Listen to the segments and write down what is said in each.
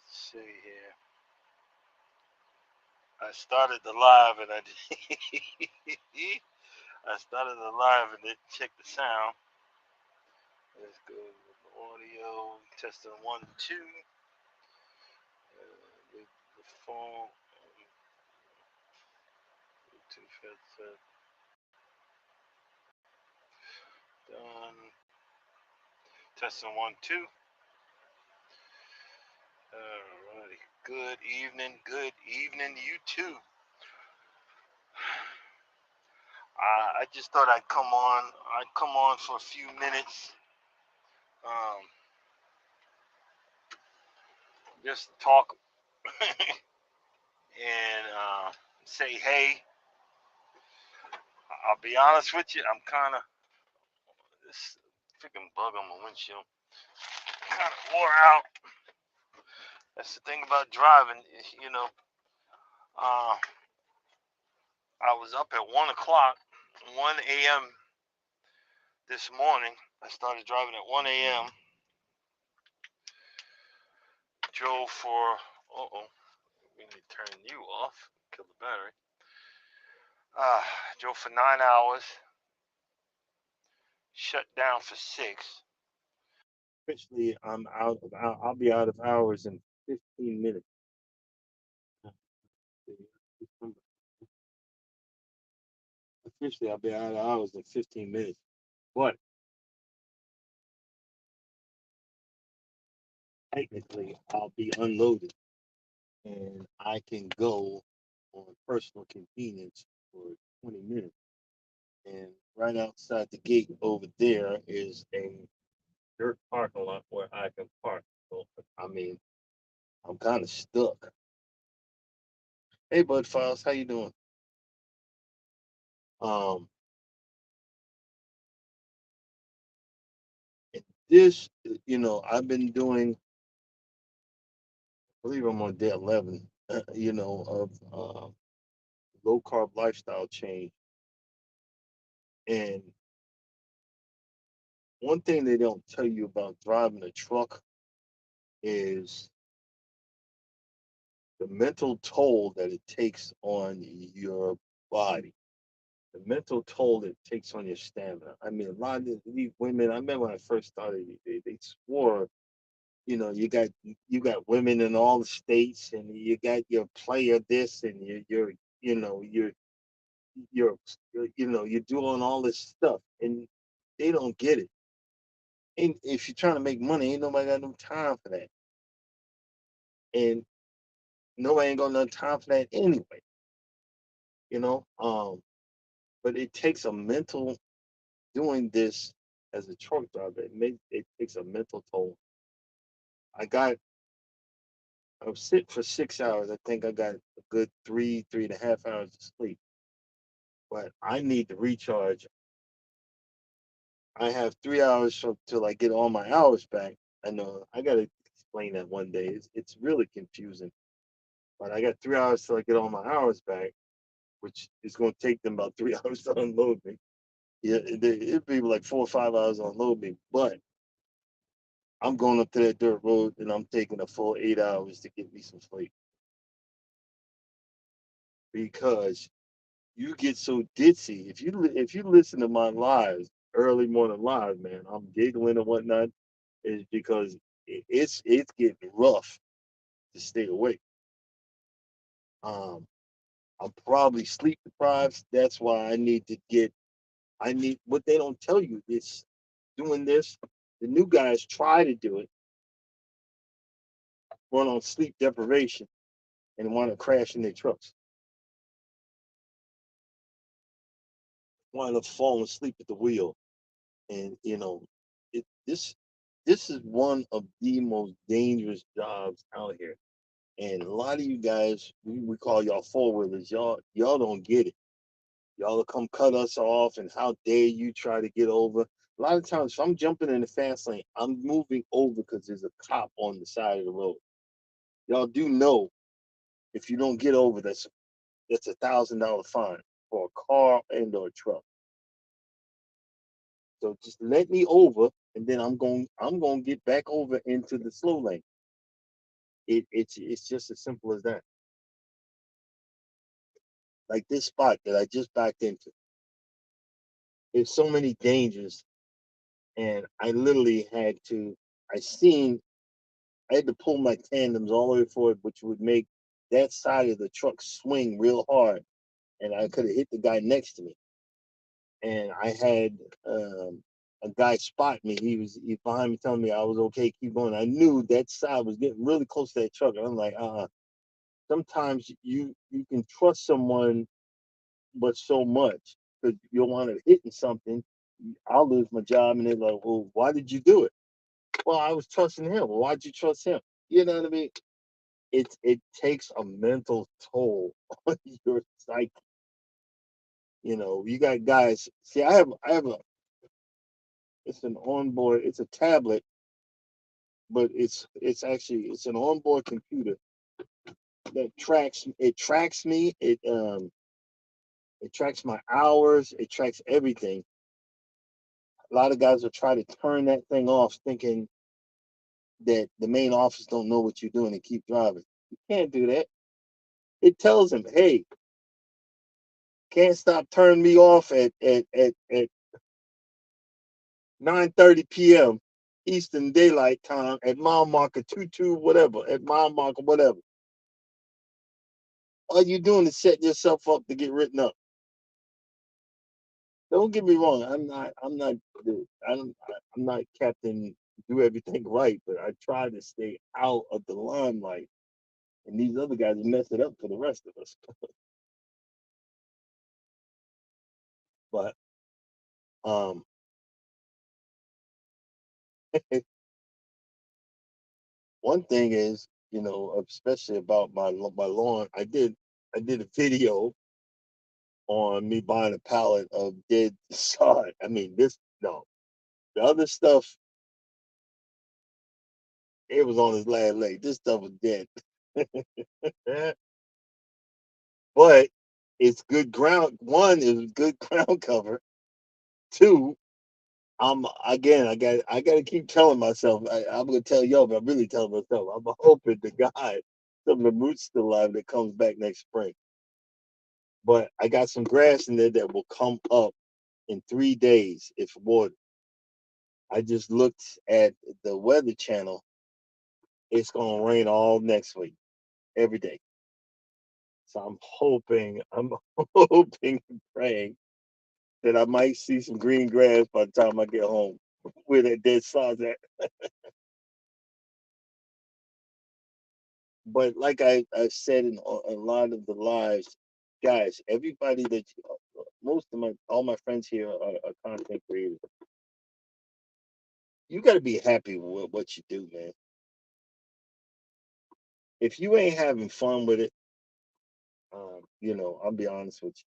See here. I started the live and I I started the live and didn't check the sound. Let's go with the audio. Testing 1, 2. The phone. Bluetooth headset. Done. Testing 1, 2. Alrighty. Good evening. Good evening to you too. I just thought I'd come on. I'd come on for a few minutes. Um, just talk and say hey. I'll be honest with you. I'm kind of this freaking bug on my windshield. Kind of wore out. That's the thing about driving. You know, uh, I was up at 1 o'clock, 1 a.m. this morning. I started driving at 1 a.m. Drove for. We need to turn you off. Kill the battery. Drove for 9 hours. Shut down for 6. Officially, I'm out of. I'll be out of hours in 15 minutes. Officially, I'll be out of hours in 15 minutes. But technically, I'll be unloaded and I can go on personal convenience for 20 minutes. And right outside the gate over there is a dirt parking lot where I can park. So, I mean, I'm kind of stuck. Hey, Bud Files, how you doing? Um, this, I've been doing. I believe I'm on day 11. Of low carb lifestyle change. And one thing they don't tell you about driving a truck is the mental toll that it takes on your body, the mental toll it takes on your stamina. I mean, a lot of these women. I remember when I first started, they swore, you got women in all the states, and you got your player this, and you know, you're, you're doing all this stuff, and they don't get it. And if you're trying to make money, ain't nobody got no time for that, and nobody ain't got no time for that anyway. You know, but it takes a mental doing this as a truck driver. It takes a mental toll. I got I was sitting for 6 hours. I think I got a good 3.5 hours of sleep. But I need to recharge. I have 3 hours till I get all my hours back. I know I gotta explain that one day. It's really confusing. But I got 3 hours till I get all my hours back, which is going to take them about 3 hours to unload me. Yeah, it'd be like 4 or 5 hours to unload me. But I'm going up to that dirt road and I'm taking a full 8 hours to get me some sleep because you get so ditzy. If you listen to my lives, early morning live, man, I'm giggling and whatnot, is because it's getting rough to stay awake. Um, I'm probably sleep deprived. That's why I need what they don't tell you is doing this. The new guys try to do it, run on sleep deprivation, and want to crash in their trucks. Want to fall asleep at the wheel, and this is one of the most dangerous jobs out here. And a lot of you guys, we call y'all four wheelers. Y'all don't get it. Y'all will come cut us off, and how dare you try to get over? A lot of times, if I'm jumping in the fast lane, I'm moving over because there's a cop on the side of the road. Y'all do know if you don't get over, that's $1,000 fine for a car and or a truck. So just let me over, and then I'm going to get back over into the slow lane. It's just as simple as that. Like this spot that I just backed into, there's so many dangers, and I literally had to. I seen I had to pull my tandems all the way forward, which would make that side of the truck swing real hard, and I could have hit the guy next to me. And I had a guy spot me. He behind me telling me I was okay, keep going. I knew that side was getting really close to that truck, and I'm like, sometimes you can trust someone, but so much because you'll wind up hitting something. I'll lose my job, and they're like, "Well, why did you do it?" Well, I was trusting him. Well, why'd you trust him? You know what I mean? It takes a mental toll on your psyche. You know, you got guys. See, I have a it's an onboard. It's a tablet, but it's actually it's an onboard computer that tracks me. It tracks my hours. It tracks everything. A lot of guys will try to turn that thing off, thinking that the main office don't know what you're doing and keep driving. You can't do that. It tells them, hey, can't stop turning me off at 9:30 p.m. Eastern Daylight Time at mile marker 22 whatever at mile marker whatever. All you doing is setting yourself up to get written up. Don't get me wrong. I'm not Captain do everything right, but I try to stay out of the limelight. And these other guys mess it up for the rest of us. But um, one thing is, especially about my lawn, I did a video on me buying a pallet of dead sod. I mean, this no, the other stuff it was on his last leg. This stuff was dead, but it's good ground. One is good ground cover. Two, I'm again. I got to keep telling myself. I'm gonna tell y'all, but I'm really telling myself. I'm hoping the guy, some of the roots still alive that comes back next spring. But I got some grass in there that will come up in 3 days if watered. I just looked at the weather channel. It's gonna rain all next week, every day. So I'm hoping, and praying that I might see some green grass by the time I get home, where that dead sod's at. But like I said in a lot of the lives, guys, everybody most of my all my friends here are content creators. You got to be happy with what you do, man. If you ain't having fun with it, I'll be honest with you.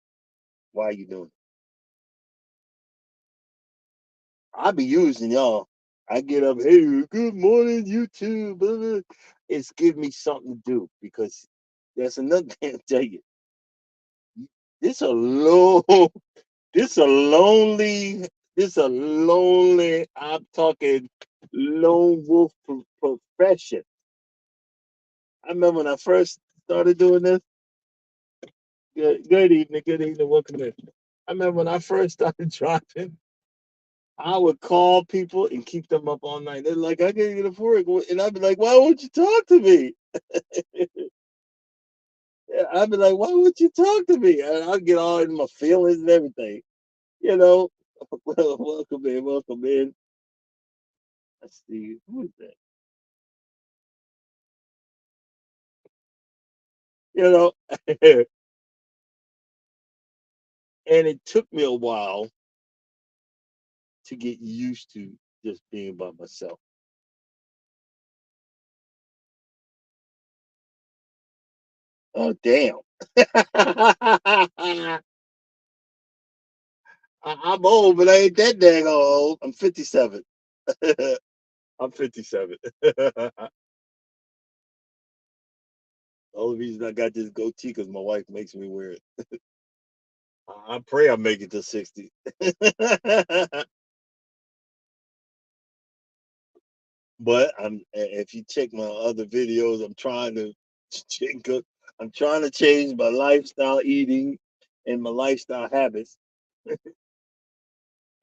Why are you doing it? I be using y'all. I get up, hey, good morning, YouTube. Blah, blah. It's give me something to do because there's another thing to tell you. This a low, this a lonely, this a lonely. I'm talking lone wolf profession. I remember when I first started doing this. Good evening, welcome in. I remember when I first started driving. I would call people and keep them up all night. They're like, I can't get a work. And I'd be like, why won't you talk to me? I'd be like, why won't you talk to me? And I'd get all in my feelings and everything. You know, well, welcome in, welcome in. Let's see, who is that? You know, and it took me a while to get used to just being by myself. Oh, damn. I'm old, but I ain't that dang old. I'm 57. I'm 57. The only reason I got this goatee because my wife makes me wear it. I pray I make it to 60. But if you check my other videos, I'm trying to change. I'm trying to change my lifestyle eating and my lifestyle habits.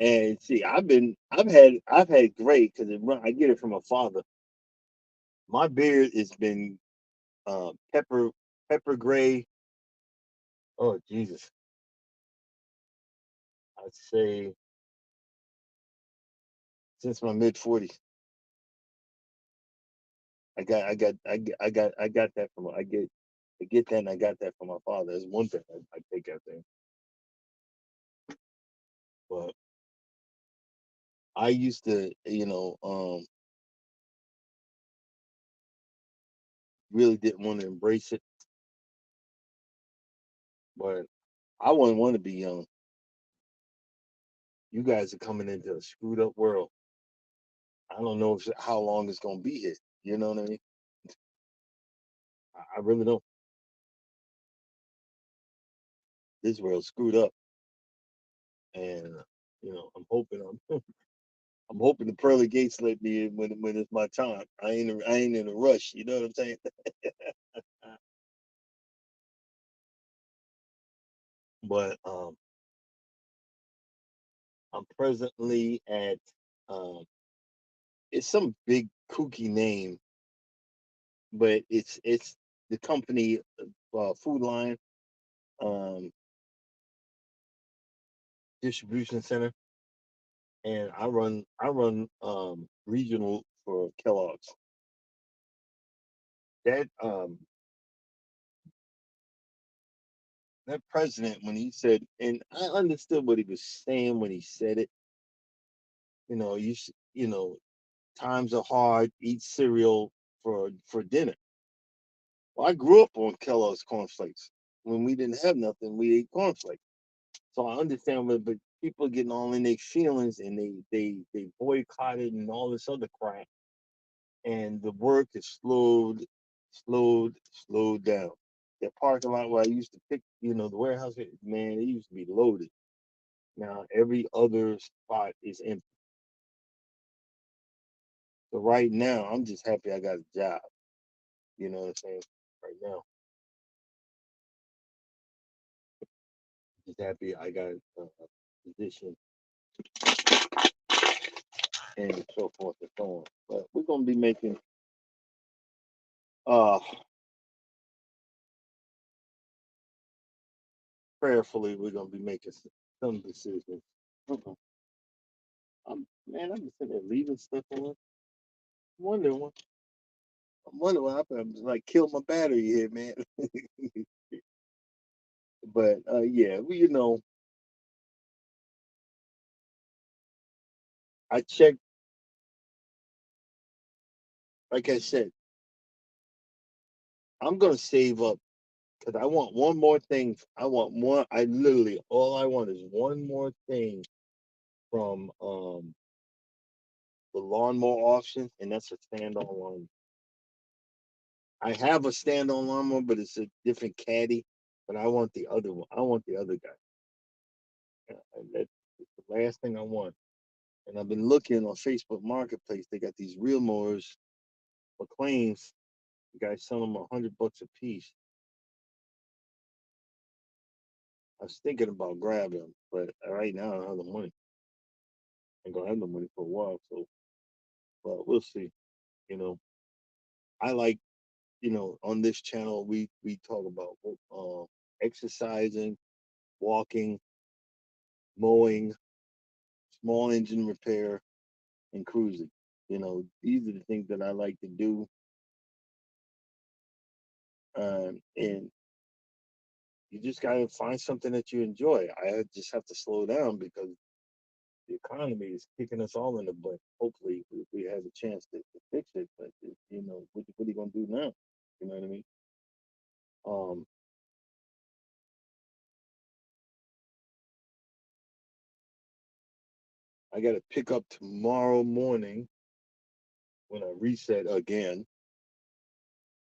And see, I've had great because I get it from my father. My beard has been pepper gray. Oh Jesus, I'd say since my mid 40s. I got that from I get that and I got that from my father. That's one thing I take that thing. But I used to, really didn't want to embrace it, but I wouldn't want to be young. You guys are coming into a screwed up world. I don't know how long it's gonna be here. You know what I mean? I really don't. This world's screwed up, and I'm hoping the pearly gates let me in when it's my time. I ain't in a rush. You know what I'm saying? But I'm presently at um, it's some big kooky name, but it's the company Food Line um, Distribution Center, and I run regional for Kellogg's. That president when he said, and I understood what he was saying when he said it. Times are hard. Eat cereal for dinner. Well, I grew up on Kellogg's cornflakes. When we didn't have nothing, we ate cornflakes. So I understand, but people getting all in their feelings and they boycotted and all this other crap, and the work is slowed down. That parking lot where I used to pick, the warehouse, man, it used to be loaded. Now every other spot is empty. So right now, I'm just happy I got a job. You know what I'm saying? Right now, just happy I got a position and so forth and so on. But we're gonna be making uh prayerfully we're gonna be making some decisions. Uh-uh. I'm just sitting there leaving stuff on. Wondering what I'm wondering what happened. I'm just like kill my battery here, man. But yeah, I checked. Like I said, I'm gonna save up because I want one more thing. I want one. I literally all I want is one more thing from the lawnmower option, and that's a stand-on lawnmower. I have a stand-on lawnmower, but it's a different caddy. But I want the other one. I want the other guy. That's the last thing I want. And I've been looking on Facebook Marketplace. They got these real mowers for claims. The guys selling them $100 a piece. I was thinking about grabbing them, but right now I don't have the money. I ain't gonna have the money for a while, so but we'll see. You know, I like on this channel we talk about exercising, walking, mowing, small engine repair, and cruising. These are the things that I like to do, and you just gotta find something that you enjoy. I just have to slow down because the economy is kicking us all in the butt. Hopefully, we have a chance to fix it. But what are you gonna do now? You know what I mean? Um, I got to pick up tomorrow morning when I reset again.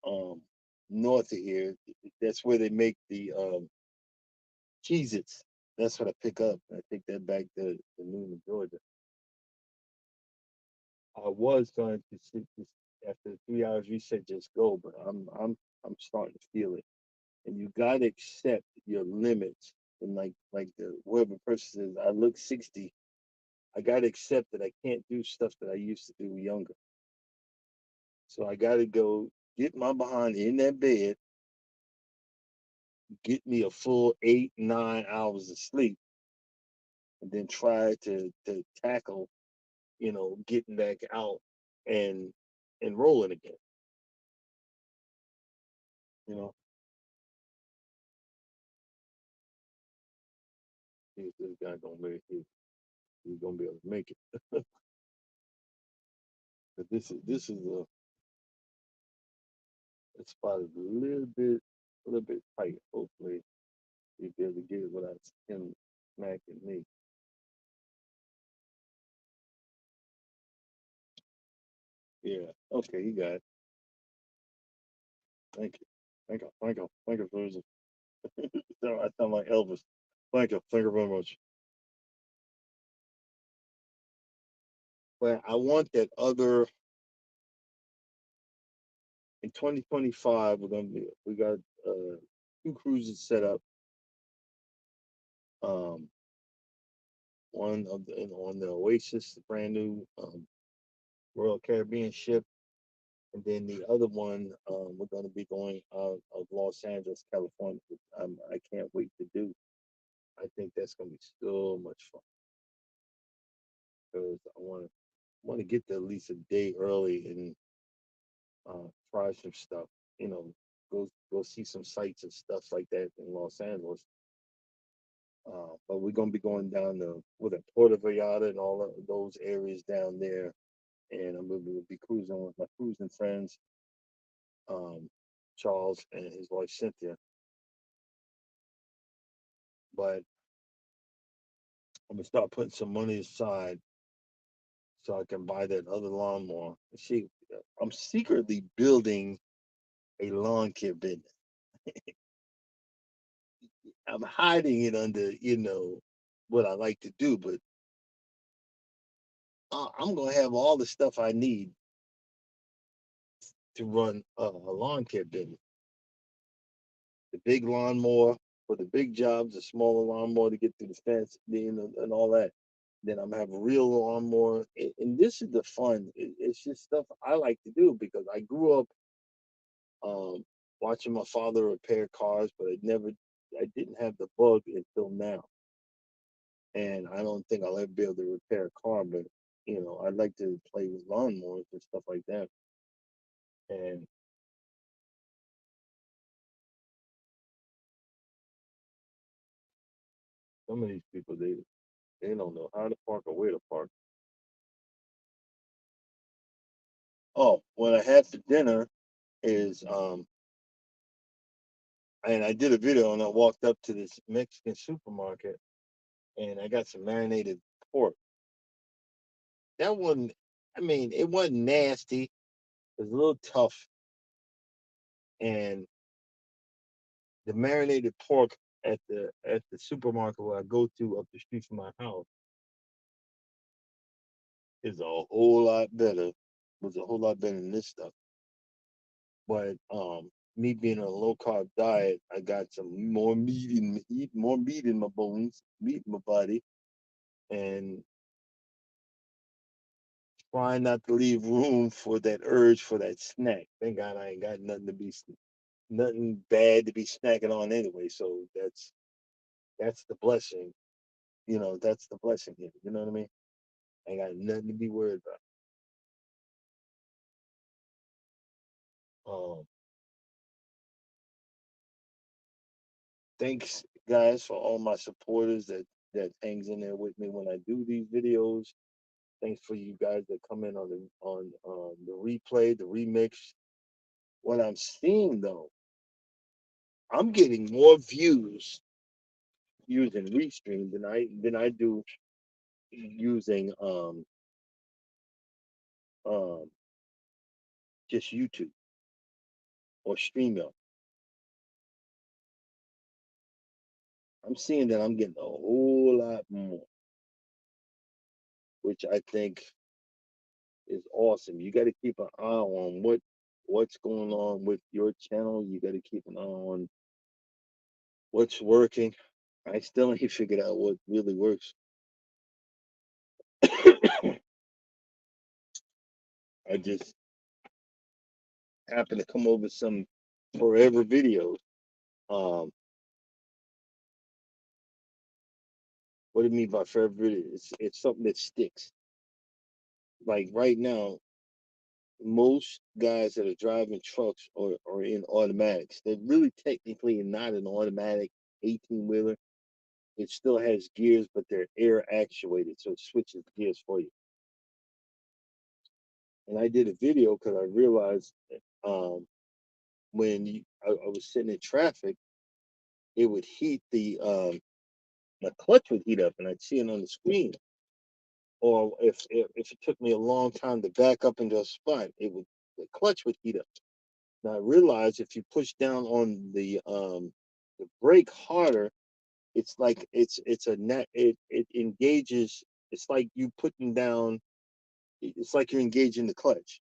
Um, North of here, that's where they make the Cheez-Its. That's what I pick up. I take that back to Newnan, Georgia. I was going to sit just after 3 hours reset, just go, but I'm starting to feel it. And you gotta accept your limits. And like the whatever person says, I look 60. I gotta accept that I can't do stuff that I used to do younger. So I gotta go get my behind in that bed, get me a full 8, 9 hours of sleep, and then try to tackle, getting back out and rolling again. You know, see if this guy gonna make it. He's gonna be able to make it. But this is a spot is a little bit tight. Hopefully, he'll be able to get it without him smacking me. Yeah. Okay, you got it. Thank you. Thank you. Thank you. Thank you, Susan. So I sound like Elvis. Thank you. Thank you very much. But I want that other in 2025. We got two cruises set up. Um, one on the Oasis, the brand new Royal Caribbean ship, and then the other one we're going to be going out of Los Angeles, California. Which I can't wait to do. I think that's going to be so much fun because I want to get there at least a day early and try some stuff. You know, go see some sights and stuff like that in Los Angeles. But we're gonna be going down to with a Puerto Vallarta and all of those areas down there, and I'm gonna be cruising with my cruising friends, um, Charles and his wife Cynthia. But I'm gonna start putting some money aside so I can buy that other lawnmower. See, I'm secretly building a lawn care business. I'm hiding it under, what I like to do, but I'm gonna have all the stuff I need to run a lawn care business. The big lawnmower for the big jobs, the smaller lawnmower to get through the fence, and all that. Then I'm gonna have a real lawnmower, and this is the fun. It's just stuff I like to do because I grew up um, watching my father repair cars, but I didn't have the bug until now, and I don't think I'll ever be able to repair a car, but I'd like to play with lawnmowers and stuff like that. And some of these people, they don't know how to park or where to park. Oh, what I had for dinner is and I did a video and I walked up to this Mexican supermarket and I got some marinated pork. That wasn't, I mean, it wasn't nasty. It was a little tough, and the marinated pork at the supermarket where I go to up the street from my house is a whole lot better. Was a whole lot better than this stuff. But me being on a low carb diet, I got some more meat more meat in my bones, meat in my body, and trying not to leave room for that urge for that snack. Thank God I ain't got nothing bad to be snacking on anyway. So that's the blessing. That's the blessing here. You know what I mean? I ain't got nothing to be worried about. Thanks guys for all my supporters that hangs in there with me when I do these videos. Thanks for you guys that come in on the replay, the remix. What I'm seeing though, I'm getting more views using Restream than I do using um just YouTube or StreamYard. I'm seeing that I'm getting a whole lot more, which I think is awesome. You got to keep an eye on what's going on with your channel. You got to keep an eye on what's working. I still ain't figured out what really works. I just happened to come over some forever videos. Um, what do you mean by forever video? It's something that sticks. Like right now, most guys that are driving trucks or in automatics, they're really technically not an automatic 18 wheeler. It still has gears, but they're air actuated, so it switches gears for you. And I did a video because I realized when I was sitting in traffic, it would heat my clutch would heat up, and I'd see it on the screen. Or if it took me a long time to back up into a spot, the clutch would heat up. Now I realized if you push down on the brake harder, it's like it's a net it engages. It's like you putting down. It's like you're engaging the clutch.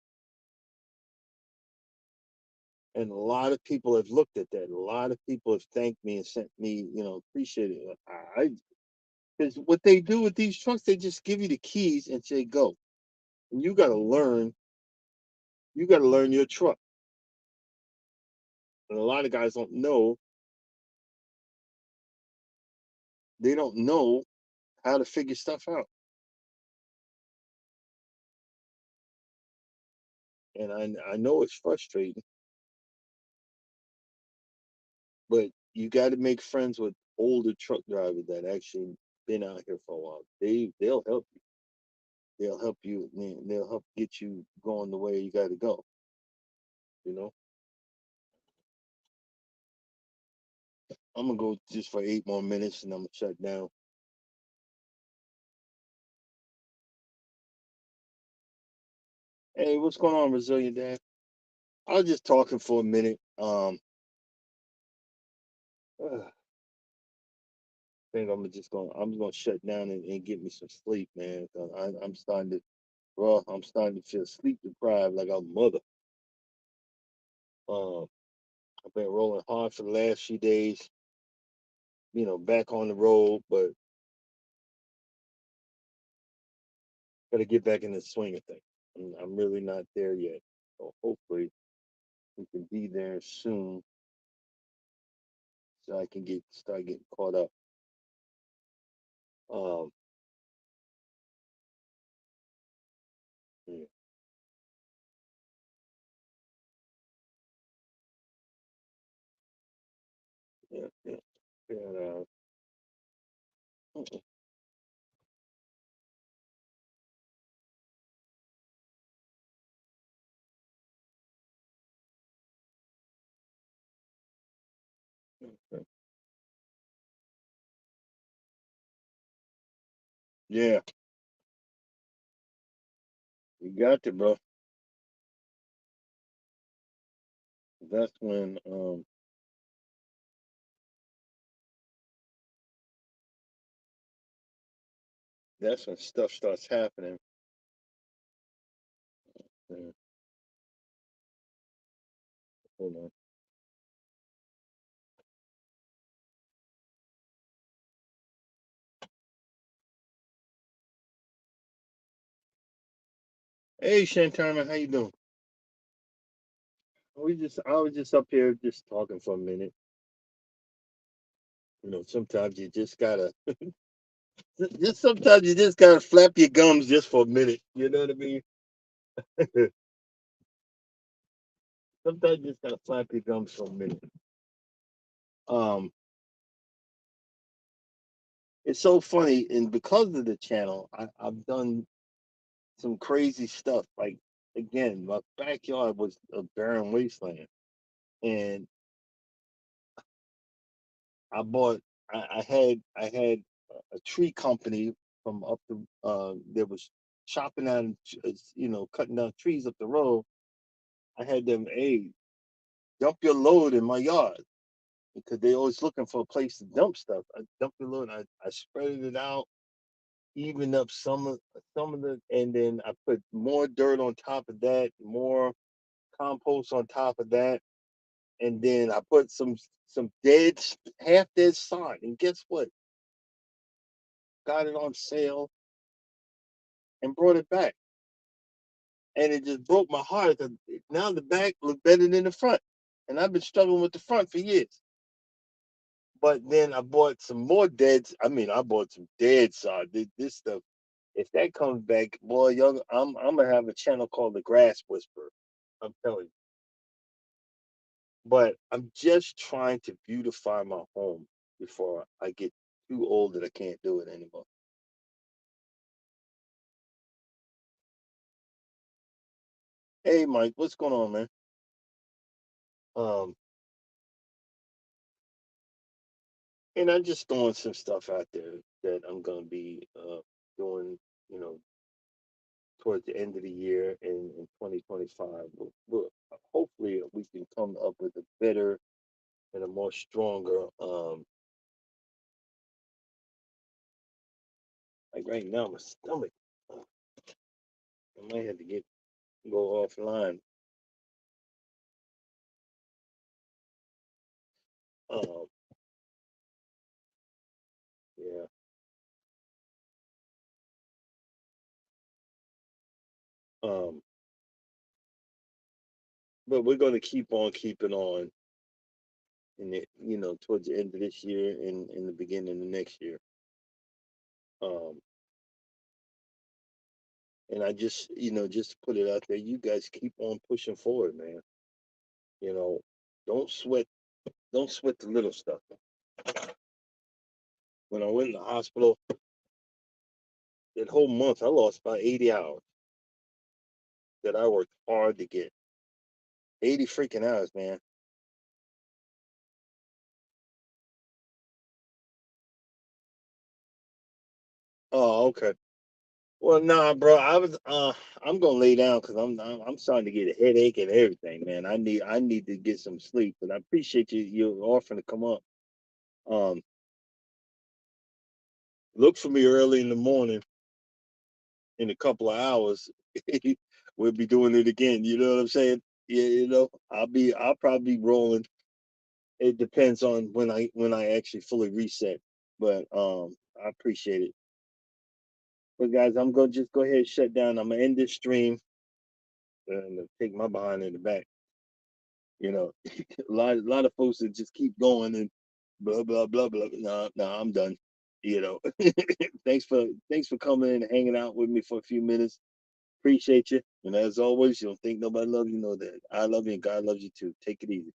And a lot of people have looked at that. A lot of people have thanked me and sent me, appreciate it. Because what they do with these trucks, they just give you the keys and say go. And you got to learn. You got to learn your truck. And a lot of guys don't know. They don't know how to figure stuff out. And I know it's frustrating, but you got to make friends with older truck drivers that actually been out here for a while. They'll help you. They'll help you. They'll help get you going the way you got to go. You know. I'm gonna go just for 8 more minutes and I'm gonna shut down. Hey, what's going on, Resilient Dad? I was just talking for a minute. I think I'm gonna shut down and get me some sleep, man. 'Cause I'm starting to, bro. I'm starting to feel sleep deprived like a mother. Um, I've been rolling hard for the last few days. Back on the road, but gotta get back in the swing of things. I'm really not there yet. So hopefully we can be there soon, so I can start getting caught up. Um, yeah, yeah, yeah. And, yeah, you got to, bro. That's when stuff starts happening. Yeah, hold on. Hey, Shantana, how you doing? I was just up here just talking for a minute. Sometimes you just gotta, just sometimes you just gotta flap your gums just for a minute. You know what I mean? Sometimes you just gotta flap your gums for a minute. Um, it's so funny, and because of the channel, I've done some crazy stuff. Like again, my backyard was a barren wasteland, and I bought. I had a tree company from up the that was chopping down, cutting down trees up the road. I had them, hey, dump your load in my yard because they always looking for a place to dump stuff. I dumped the load. I spread it out. even up some of the, and then I put more dirt on top of that, more compost on top of that, and then I put some half dead sod. And guess what? Got it on sale and brought it back. And it just broke my heart because now the back looked better than the front. And I've been struggling with the front for years. But then I bought some more dead. I mean, I bought some dead sod. This stuff, if that comes back, boy, young, I'm gonna have a channel called the Grass Whisperer. I'm telling you. But I'm just trying to beautify my home before I get too old that I can't do it anymore. Hey, Mike, what's going on, man? Um, and I'm just throwing some stuff out there that I'm gonna be doing, you know, towards the end of the year in 2025. Hopefully we can come up with a better and a more stronger. Like right now, my stomach. I might have to go offline. Um, yeah. Um, but we're gonna keep on keeping on in the, towards the end of this year and in the beginning of next year. Um, and I just, just to put it out there, you guys keep on pushing forward, man. You know, don't sweat, don't sweat the little stuff. When I went in the hospital, that whole month, I lost about 80 hours that I worked hard to get. 80 freaking hours, man. Oh, okay. Well, nah, bro. I'm gonna lay down because I'm starting to get a headache and everything, man. I need to get some sleep. But I appreciate you offering to come up. Um, look for me early in the morning in a couple of hours. We'll be doing it again. You know what I'm saying? Yeah, I'll probably be rolling. It depends on when I actually fully reset. But I appreciate it. But guys, I'm gonna just go ahead and shut down. I'm gonna end this stream and take my behind in the back. A lot of folks that just keep going and blah blah blah blah. No, no, I'm done. You know, thanks for coming and hanging out with me for a few minutes. Appreciate you. And as always, you don't think nobody loves you, know that I love you and God loves you too. Take it easy.